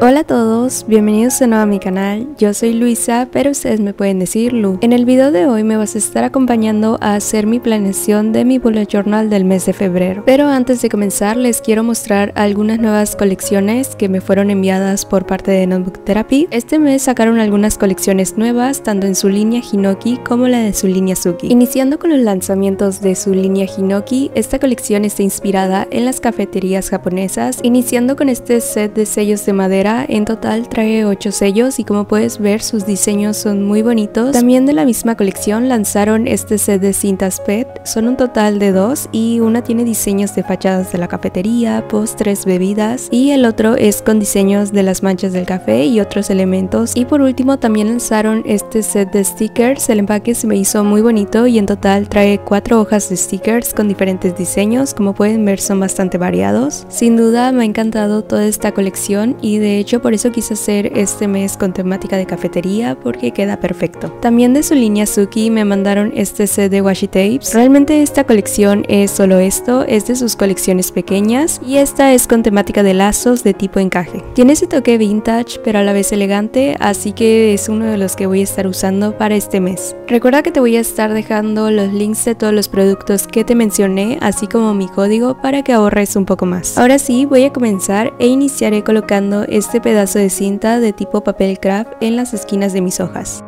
Hola a todos, bienvenidos de nuevo a mi canal. Yo soy Luisa, pero ustedes me pueden decir Lu. En el video de hoy me vas a estar acompañando a hacer mi planeación de mi bullet journal del mes de febrero. Pero antes de comenzar les quiero mostrar algunas nuevas colecciones que me fueron enviadas por parte de Notebook Therapy. Este mes sacaron algunas colecciones nuevas, tanto en su línea Hinoki como la de su línea Suki. Iniciando con los lanzamientos de su línea Hinoki, esta colección está inspirada en las cafeterías japonesas, iniciando con este set de sellos de madera. En total trae 8 sellos y como puedes ver sus diseños son muy bonitos. También de la misma colección lanzaron este set de cintas PET, son un total de 2 y una tiene diseños de fachadas de la cafetería, postres, bebidas y el otro es con diseños de las manchas del café y otros elementos. Y por último también lanzaron este set de stickers, el empaque se me hizo muy bonito y en total trae 4 hojas de stickers con diferentes diseños, como pueden ver son bastante variados. Sin duda me ha encantado toda esta colección y de hecho por eso quise hacer este mes con temática de cafetería porque queda perfecto. También de su línea Suki me mandaron este set de washi tapes. Realmente esta colección es solo esto, es de sus colecciones pequeñas y esta es con temática de lazos de tipo encaje. Tiene ese toque vintage pero a la vez elegante, así que es uno de los que voy a estar usando para este mes. Recuerda que te voy a estar dejando los links de todos los productos que te mencioné, así como mi código para que ahorres un poco más. Ahora sí, voy a comenzar e iniciaré colocando este pedazo de cinta de tipo papel craft en las esquinas de mis hojas.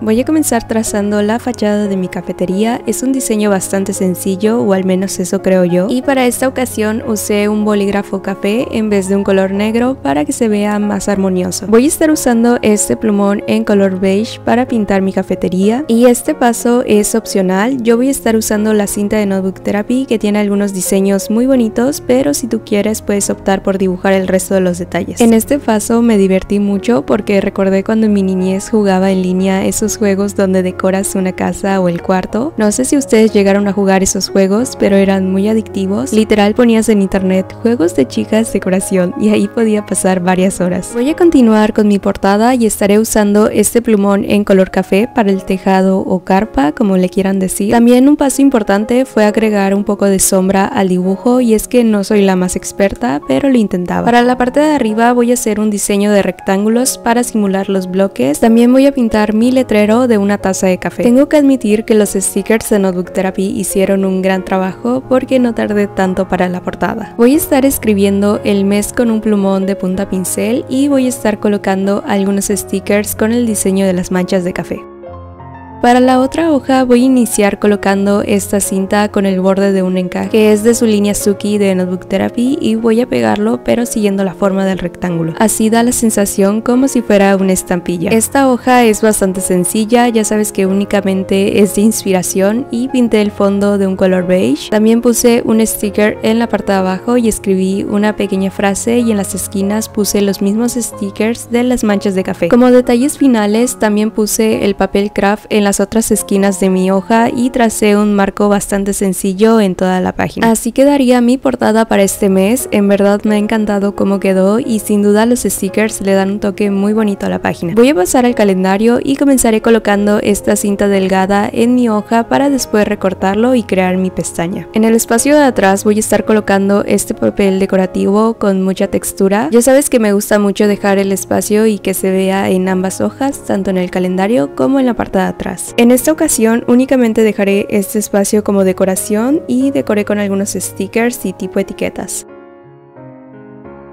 Voy a comenzar trazando la fachada de mi cafetería, es un diseño bastante sencillo o al menos eso creo yo, y para esta ocasión usé un bolígrafo café en vez de un color negro para que se vea más armonioso. Voy a estar usando este plumón en color beige para pintar mi cafetería y este paso es opcional. Yo voy a estar usando la cinta de Notebook Therapy que tiene algunos diseños muy bonitos, pero si tú quieres puedes optar por dibujar el resto de los detalles. En este paso me divertí mucho porque recordé cuando en mi niñez jugaba en línea esos juegos donde decoras una casa o el cuarto. No sé si ustedes llegaron a jugar esos juegos, pero eran muy adictivos. Literal ponías en internet juegos de chicas decoración y ahí podía pasar varias horas. Voy a continuar con mi portada y estaré usando este plumón en color café para el tejado o carpa, como le quieran decir. También un paso importante fue agregar un poco de sombra al dibujo y es que no soy la más experta, pero lo intentaba. Para la parte de arriba voy a hacer un diseño de rectángulos para simular los bloques. También voy a pintar mi letrero de una taza de café. Tengo que admitir que los stickers de Notebook Therapy hicieron un gran trabajo porque no tardé tanto para la portada. Voy a estar escribiendo el mes con un plumón de punta pincel y voy a estar colocando algunos stickers con el diseño de las manchas de café. Para la otra hoja voy a iniciar colocando esta cinta con el borde de un encaje que es de su línea Suki de Notebook Therapy y voy a pegarlo pero siguiendo la forma del rectángulo. Así da la sensación como si fuera una estampilla. Esta hoja es bastante sencilla, ya sabes que únicamente es de inspiración y pinté el fondo de un color beige. También puse un sticker en la parte de abajo y escribí una pequeña frase y en las esquinas puse los mismos stickers de las manchas de café. Como detalles finales también puse el papel craft en las otras esquinas de mi hoja y tracé un marco bastante sencillo en toda la página. Así quedaría mi portada para este mes. En verdad me ha encantado cómo quedó y sin duda los stickers le dan un toque muy bonito a la página. Voy a pasar al calendario y comenzaré colocando esta cinta delgada en mi hoja para después recortarlo y crear mi pestaña. En el espacio de atrás voy a estar colocando este papel decorativo con mucha textura. Ya sabes que me gusta mucho dejar el espacio y que se vea en ambas hojas, tanto en el calendario como en la parte de atrás. En esta ocasión únicamente dejaré este espacio como decoración y decoré con algunos stickers y tipo etiquetas.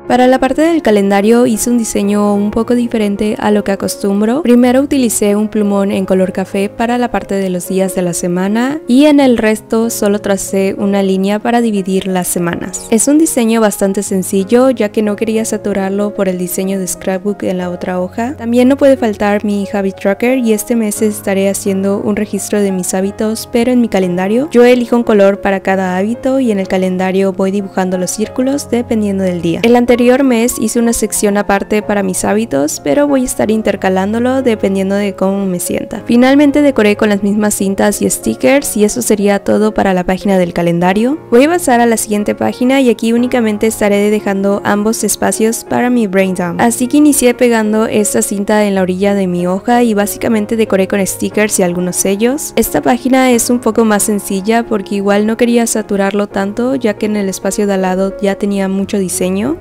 Para la parte del calendario hice un diseño un poco diferente a lo que acostumbro. Primero utilicé un plumón en color café para la parte de los días de la semana y en el resto solo tracé una línea para dividir las semanas. Es un diseño bastante sencillo ya que no quería saturarlo por el diseño de scrapbook en la otra hoja. También no puede faltar mi habit tracker y este mes estaré haciendo un registro de mis hábitos, pero en mi calendario yo elijo un color para cada hábito y en el calendario voy dibujando los círculos dependiendo del día. El anterior anterior mes hice una sección aparte para mis hábitos, pero voy a estar intercalándolo dependiendo de cómo me sienta. Finalmente decoré con las mismas cintas y stickers y eso sería todo para la página del calendario. Voy a pasar a la siguiente página y aquí únicamente estaré dejando ambos espacios para mi brain dump. Así que inicié pegando esta cinta en la orilla de mi hoja y básicamente decoré con stickers y algunos sellos. Esta página es un poco más sencilla porque igual no quería saturarlo tanto, ya que en el espacio de al lado ya tenía mucho diseño.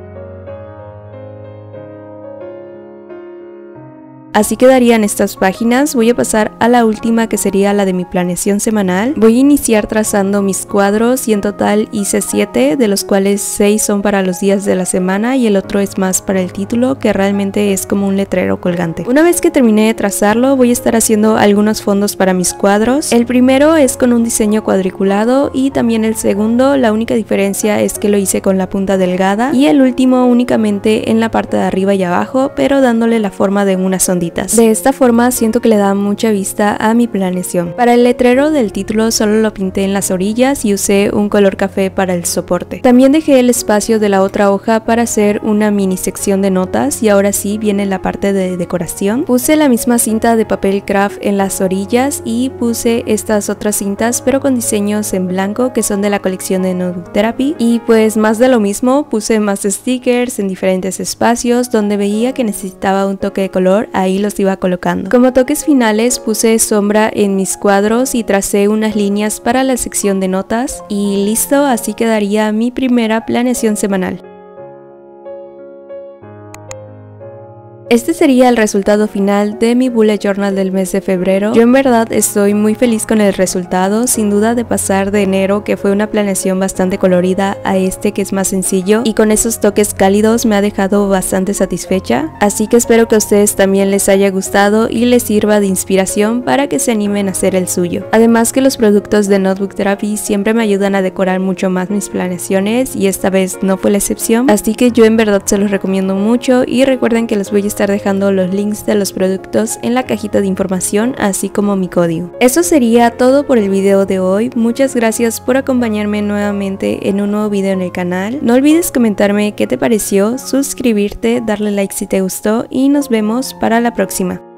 Así quedarían estas páginas. Voy a pasar a la última, que sería la de mi planeación semanal. Voy a iniciar trazando mis cuadros y en total hice 7, de los cuales 6 son para los días de la semana y el otro es más para el título, que realmente es como un letrero colgante. Una vez que terminé de trazarlo, voy a estar haciendo algunos fondos para mis cuadros. El primero es con un diseño cuadriculado y también el segundo, la única diferencia es que lo hice con la punta delgada, y el último únicamente en la parte de arriba y abajo, pero dándole la forma de una sonda. De esta forma siento que le da mucha vista a mi planeación. Para el letrero del título solo lo pinté en las orillas y usé un color café para el soporte. También dejé el espacio de la otra hoja para hacer una mini sección de notas y ahora sí viene la parte de decoración. Puse la misma cinta de papel craft en las orillas y puse estas otras cintas pero con diseños en blanco que son de la colección de Notebook Therapy, y pues más de lo mismo, puse más stickers en diferentes espacios donde veía que necesitaba un toque de color. Ahí los iba colocando. Como toques finales puse sombra en mis cuadros y tracé unas líneas para la sección de notas y listo, así quedaría mi primera planeación semanal. Este sería el resultado final de mi bullet journal del mes de febrero. Yo en verdad estoy muy feliz con el resultado, sin duda de pasar de enero, que fue una planeación bastante colorida, a este que es más sencillo y con esos toques cálidos me ha dejado bastante satisfecha. Así que espero que a ustedes también les haya gustado y les sirva de inspiración para que se animen a hacer el suyo. Además que los productos de Notebook Therapy siempre me ayudan a decorar mucho más mis planeaciones y esta vez no fue la excepción, así que yo en verdad se los recomiendo mucho y recuerden que les voy a estar dejando los links de los productos en la cajita de información, así como mi código. Eso sería todo por el video de hoy. Muchas gracias por acompañarme nuevamente en un nuevo video en el canal. No olvides comentarme qué te pareció, suscribirte, darle like si te gustó y nos vemos para la próxima.